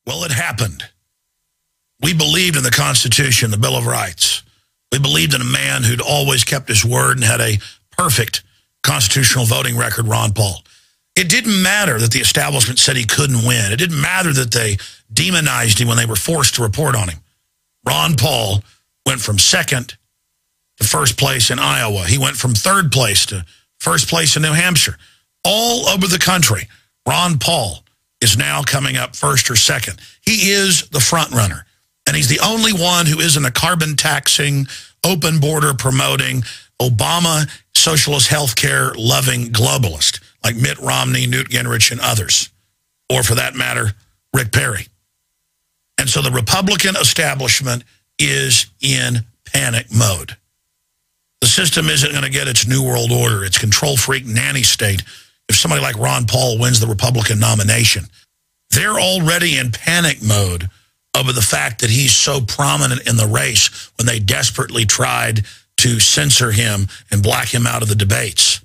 Well, it happened. We believed in the Constitution, the Bill of Rights. We believed in a man who'd always kept his word and had a perfect constitutional voting record, Ron Paul. It didn't matter that the establishment said he couldn't win. It didn't matter that they demonized him when they were forced to report on him. Ron Paul went from second to first place in Iowa. He went from third place to first place in New Hampshire. All over the country, Ron Paul is now coming up first or second. He is the front runner. And he's the only one who isn't a carbon taxing, open border promoting, Obama socialist healthcare loving globalist like Mitt Romney, Newt Gingrich, and others. Or for that matter, Rick Perry. And so the Republican establishment is in panic mode. The system isn't going to get its new world order, its control freak nanny state, if somebody like Ron Paul wins the Republican nomination. They're already in panic mode over the fact that he's so prominent in the race when they desperately tried to censor him and black him out of the debates.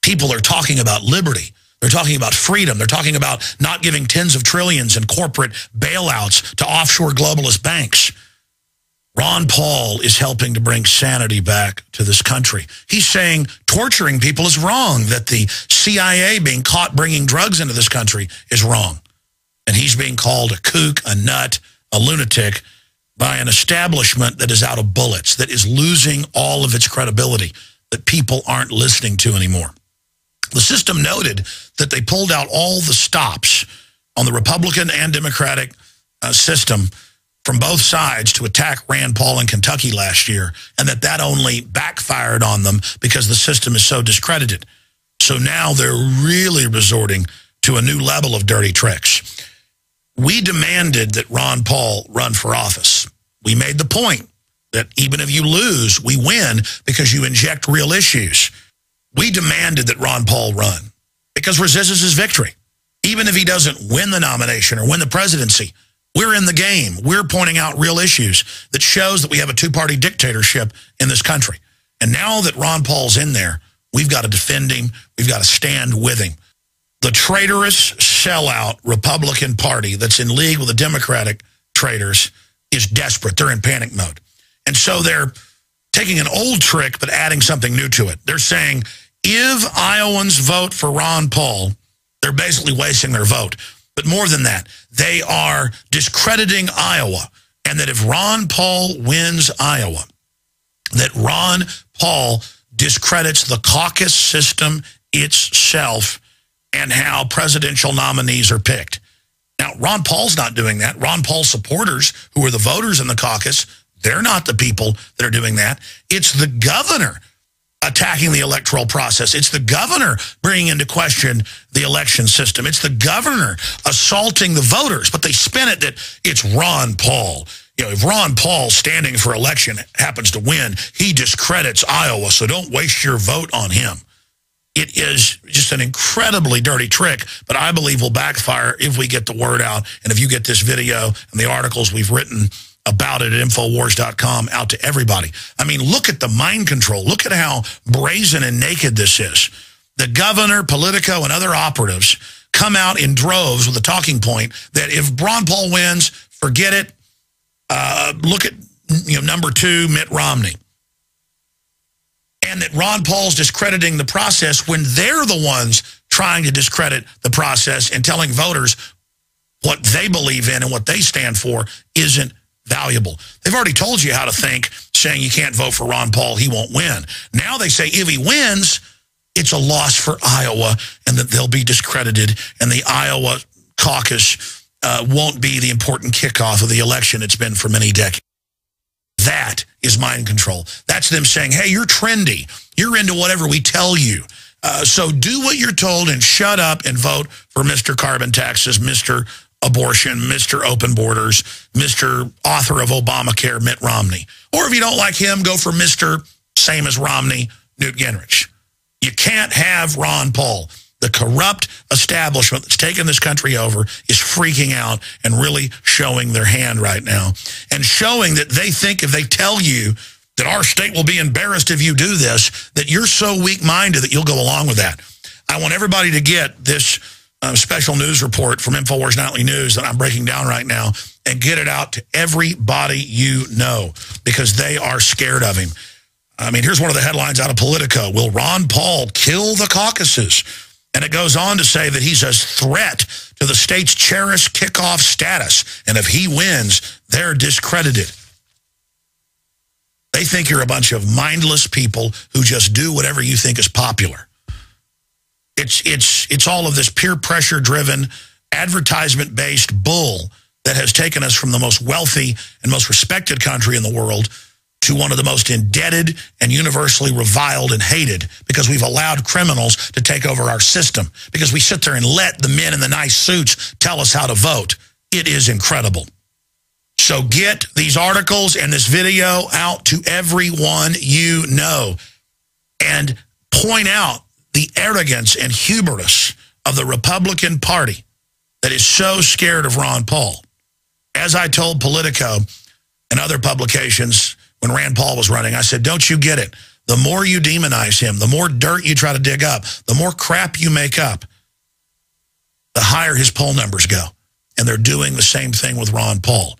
People are talking about liberty. They're talking about freedom. They're talking about not giving tens of trillions in corporate bailouts to offshore globalist banks. Ron Paul is helping to bring sanity back to this country. He's saying torturing people is wrong, that the CIA being caught bringing drugs into this country is wrong. And he's being called a kook, a nut, a lunatic by an establishment that is out of bullets, that is losing all of its credibility, that people aren't listening to anymore. The system noted that they pulled out all the stops on the Republican and Democratic system from both sides to attack Rand Paul in Kentucky last year, and that only backfired on them because the system is so discredited. So now they're really resorting to a new level of dirty tricks. We demanded that Ron Paul run for office. We made the point that even if you lose, we win because you inject real issues. We demanded that Ron Paul run because resistance is victory. Even if he doesn't win the nomination or win the presidency, we're in the game. We're pointing out real issues that shows that we have a two-party dictatorship in this country. And now that Ron Paul's in there, we've got to defend him. We've got to stand with him. The traitorous sellout Republican Party that's in league with the Democratic traitors is desperate. They're in panic mode. And so they're taking an old trick but adding something new to it. They're saying if Iowans vote for Ron Paul, they're basically wasting their vote. But more than that, they are discrediting Iowa, and that if Ron Paul wins Iowa, that Ron Paul discredits the caucus system itself and how presidential nominees are picked. Now, Ron Paul's not doing that. Ron Paul's supporters, who are the voters in the caucus, they're not the people that are doing that. It's the governor attacking the electoral process. It's the governor bringing into question the election system. It's the governor assaulting the voters, but they spin it that it's Ron Paul. You know, if Ron Paul standing for election happens to win, he discredits Iowa, so don't waste your vote on him. It is just an incredibly dirty trick, but I believe will backfire if we get the word out and if you get this video and the articles we've written about it at Infowars.com out to everybody. I mean, look at the mind control. Look at how brazen and naked this is. The governor, Politico, and other operatives come out in droves with a talking point that if Ron Paul wins, forget it. Look at number 2, Mitt Romney. And that Ron Paul's discrediting the process when they're the ones trying to discredit the process and telling voters what they believe in and what they stand for isn't valuable. They've already told you how to think, saying you can't vote for Ron Paul, he won't win. Now they say if he wins, it's a loss for Iowa and that they'll be discredited and the Iowa caucus won't be the important kickoff of the election it's been for many decades. That is mind control. That's them saying, hey, you're trendy. You're into whatever we tell you. So do what you're told and shut up and vote for Mr. Carbon Taxes, Mr. Abortion, Mr. Open Borders, Mr. Author of Obamacare, Mitt Romney. Or if you don't like him, go for Mr. Same as Romney, Newt Gingrich. You can't have Ron Paul. The corrupt establishment that's taken this country over is freaking out and really showing their hand right now. And showing that they think if they tell you that our state will be embarrassed if you do this, that you're so weak-minded that you'll go along with that. I want everybody to get this special news report from InfoWars Nightly News that I'm breaking down right now and get it out to everybody you know because they are scared of him. I mean, here's one of the headlines out of Politico. Will Ron Paul kill the caucuses? And it goes on to say that he's a threat to the state's cherished kickoff status. And if he wins, they're discredited. They think you're a bunch of mindless people who just do whatever you think is popular. It's all of this peer pressure-driven, advertisement-based bull that has taken us from the most wealthy and most respected country in the world to one of the most indebted and universally reviled and hated because we've allowed criminals to take over our system, because we sit there and let the men in the nice suits tell us how to vote. It is incredible. So get these articles and this video out to everyone you know and point out the arrogance and hubris of the Republican Party that is so scared of Ron Paul. As I told Politico and other publications when Rand Paul was running, I said, don't you get it? The more you demonize him, the more dirt you try to dig up, the more crap you make up, the higher his poll numbers go. And they're doing the same thing with Ron Paul.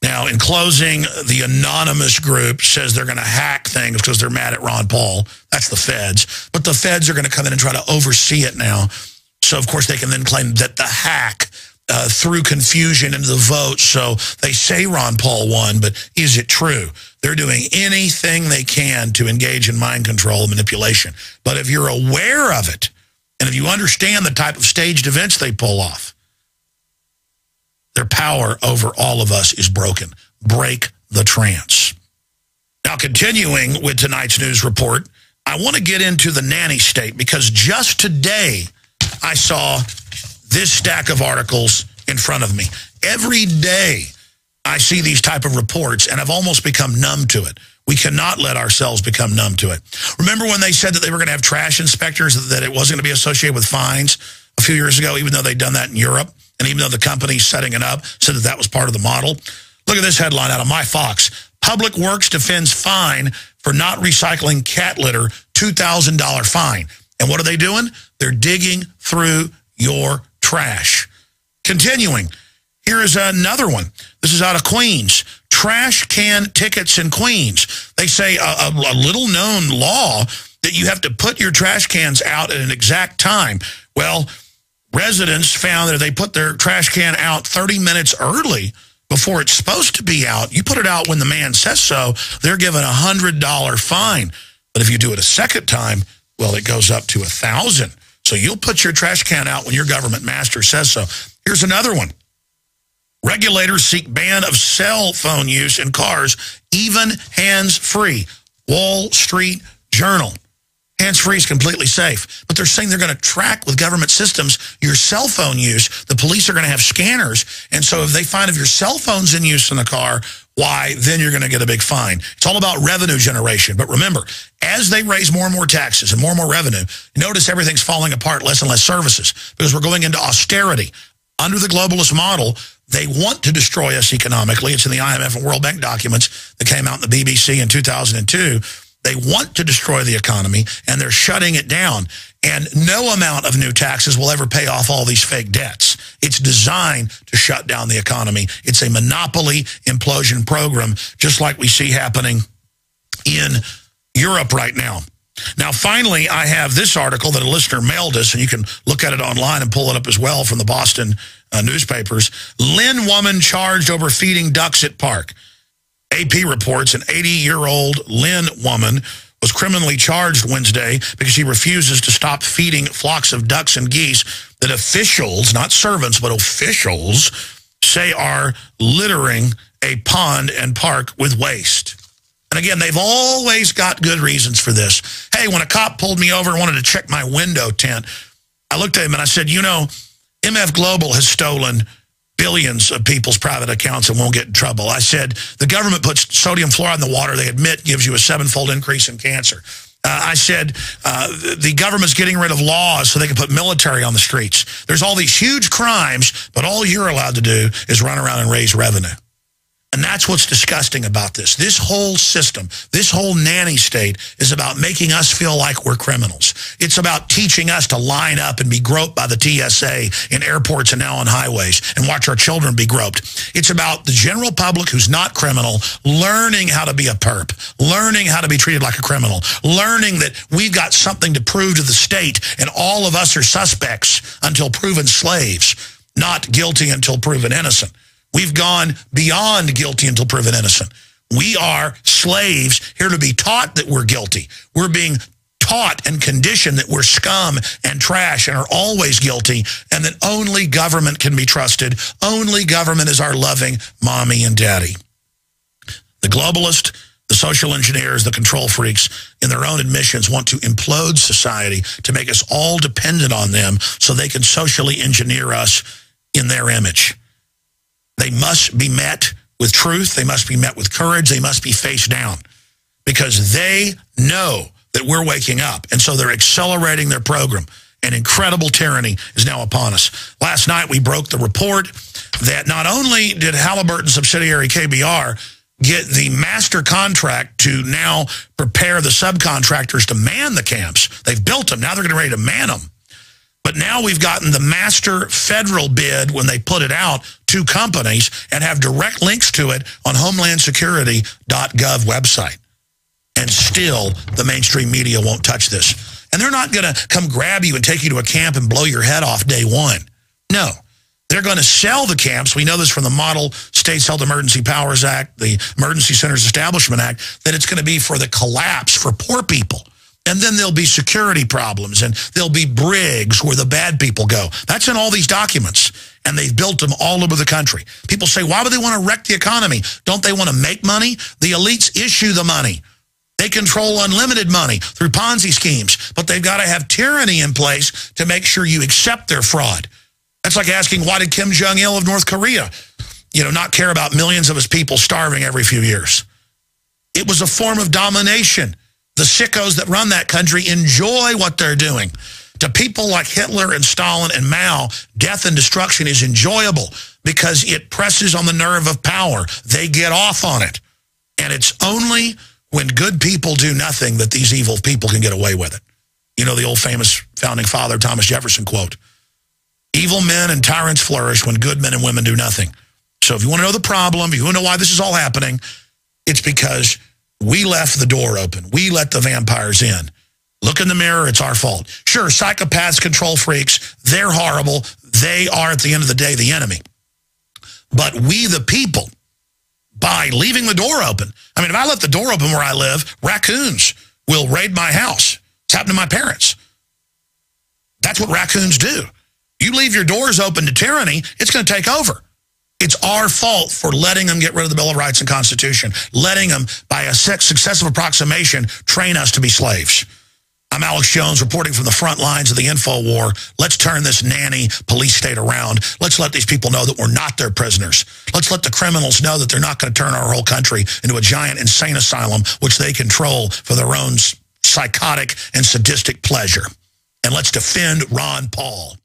Now, in closing, the anonymous group says they're going to hack things because they're mad at Ron Paul. That's the feds. But the feds are going to come in and try to oversee it now. So, of course, they can then claim that the hack threw confusion into the vote. So they say Ron Paul won, but is it true? They're doing anything they can to engage in mind control and manipulation. But if you're aware of it, and if you understand the type of staged events they pull off, their power over all of us is broken. Break the trance. Now, continuing with tonight's news report, I want to get into the nanny state because just today I saw this stack of articles in front of me. Every day I see these type of reports and I've almost become numb to it. We cannot let ourselves become numb to it. Remember when they said that they were going to have trash inspectors, that it wasn't going to be associated with fines a few years ago, even though they'd done that in Europe? And even though the company setting it up said that that was part of the model. Look at this headline out of My Fox. Public Works defends fine for not recycling cat litter, $2,000 fine. And what are they doing? They're digging through your trash. Continuing, here is another one. This is out of Queens. Trash can tickets in Queens. They say a little known law that you have to put your trash cans out at an exact time. Well, residents found that if they put their trash can out 30 minutes early before it's supposed to be out, you put it out when the man says so, they're given a $100 fine. But if you do it a second time, well, it goes up to $1,000. So you'll put your trash can out when your government master says so. Here's another one. Regulators seek ban of cell phone use in cars, even hands-free. Wall Street Journal. Hands-free is completely safe. But they're saying they're going to track with government systems your cell phone use. The police are going to have scanners. And so if they find if your cell phone's in use in the car, why, then you're going to get a big fine. It's all about revenue generation. But remember, as they raise more and more taxes and more revenue, notice everything's falling apart, less and less services, because we're going into austerity. Under the globalist model, they want to destroy us economically. It's in the IMF and World Bank documents that came out in the BBC in 2002. They want to destroy the economy, and they're shutting it down. And no amount of new taxes will ever pay off all these fake debts. It's designed to shut down the economy. It's a monopoly implosion program, just like we see happening in Europe right now. Now, finally, I have this article that a listener mailed us, and you can look at it online and pull it up as well from the Boston newspapers. Lynn woman charged over feeding ducks at park. AP reports an 80-year-old Lynn woman was criminally charged Wednesday because she refuses to stop feeding flocks of ducks and geese that officials, not servants, but officials, say are littering a pond and park with waste. And again, they've always got good reasons for this. Hey, when a cop pulled me over and wanted to check my window tint, I looked at him and I said, you know, MF Global has stolen billions of people's private accounts and won't get in trouble. I said, the government puts sodium fluoride in the water they admit gives you a 7-fold increase in cancer. I said, the government's getting rid of laws so they can put military on the streets. There's all these huge crimes, but all you're allowed to do is run around and raise revenue. And that's what's disgusting about this. This whole system, this whole nanny state is about making us feel like we're criminals. It's about teaching us to line up and be groped by the TSA in airports and now on highways and watch our children be groped. It's about the general public who's not criminal learning how to be a perp, learning how to be treated like a criminal, learning that we've got something to prove to the state and all of us are suspects until proven slaves, not guilty until proven innocent. We've gone beyond guilty until proven innocent. We are slaves here to be taught that we're guilty. We're being taught and conditioned that we're scum and trash and are always guilty and that only government can be trusted. Only government is our loving mommy and daddy. The globalists, the social engineers, the control freaks, in their own admissions, want to implode society to make us all dependent on them so they can socially engineer us in their image. They must be met with truth. They must be met with courage. They must be faced down because they know that we're waking up. And so they're accelerating their program. And incredible tyranny is now upon us. Last night, we broke the report that not only did Halliburton subsidiary KBR get the master contract to now prepare the subcontractors to man the camps. They've built them. Now they're getting ready to man them. But now we've gotten the master federal bid when they put it out to companies and have direct links to it on homelandsecurity.gov website. And still, the mainstream media won't touch this. And they're not going to come grab you and take you to a camp and blow your head off day one. No. They're going to sell the camps. We know this from the Model States Health Emergency Powers Act, the Emergency Centers Establishment Act, that it's going to be for the collapse for poor people. And then there'll be security problems, and there'll be brigs where the bad people go. That's in all these documents, and they've built them all over the country. People say, why would they want to wreck the economy? Don't they want to make money? The elites issue the money. They control unlimited money through Ponzi schemes, but they've got to have tyranny in place to make sure you accept their fraud. That's like asking, why did Kim Jong-il of North Korea, not care about millions of his people starving every few years? It was a form of domination. The sickos that run that country enjoy what they're doing. To people like Hitler and Stalin and Mao, death and destruction is enjoyable because it presses on the nerve of power. They get off on it. And it's only when good people do nothing that these evil people can get away with it. You know the old famous founding father Thomas Jefferson quote, evil men and tyrants flourish when good men and women do nothing. So if you want to know the problem, if you want to know why this is all happening, it's because we left the door open. We let the vampires in. Look in the mirror, it's our fault. Sure, psychopaths, control freaks, they're horrible. They are, at the end of the day, the enemy. But we, the people, by leaving the door open. I mean, if I left the door open where I live, raccoons will raid my house. It's happened to my parents. That's what raccoons do. You leave your doors open to tyranny, it's going to take over. It's our fault for letting them get rid of the Bill of Rights and Constitution, letting them, by a successive approximation, train us to be slaves. I'm Alex Jones reporting from the front lines of the info war. Let's turn this nanny police state around. Let's let these people know that we're not their prisoners. Let's let the criminals know that they're not going to turn our whole country into a giant insane asylum, which they control for their own psychotic and sadistic pleasure. And let's defend Ron Paul.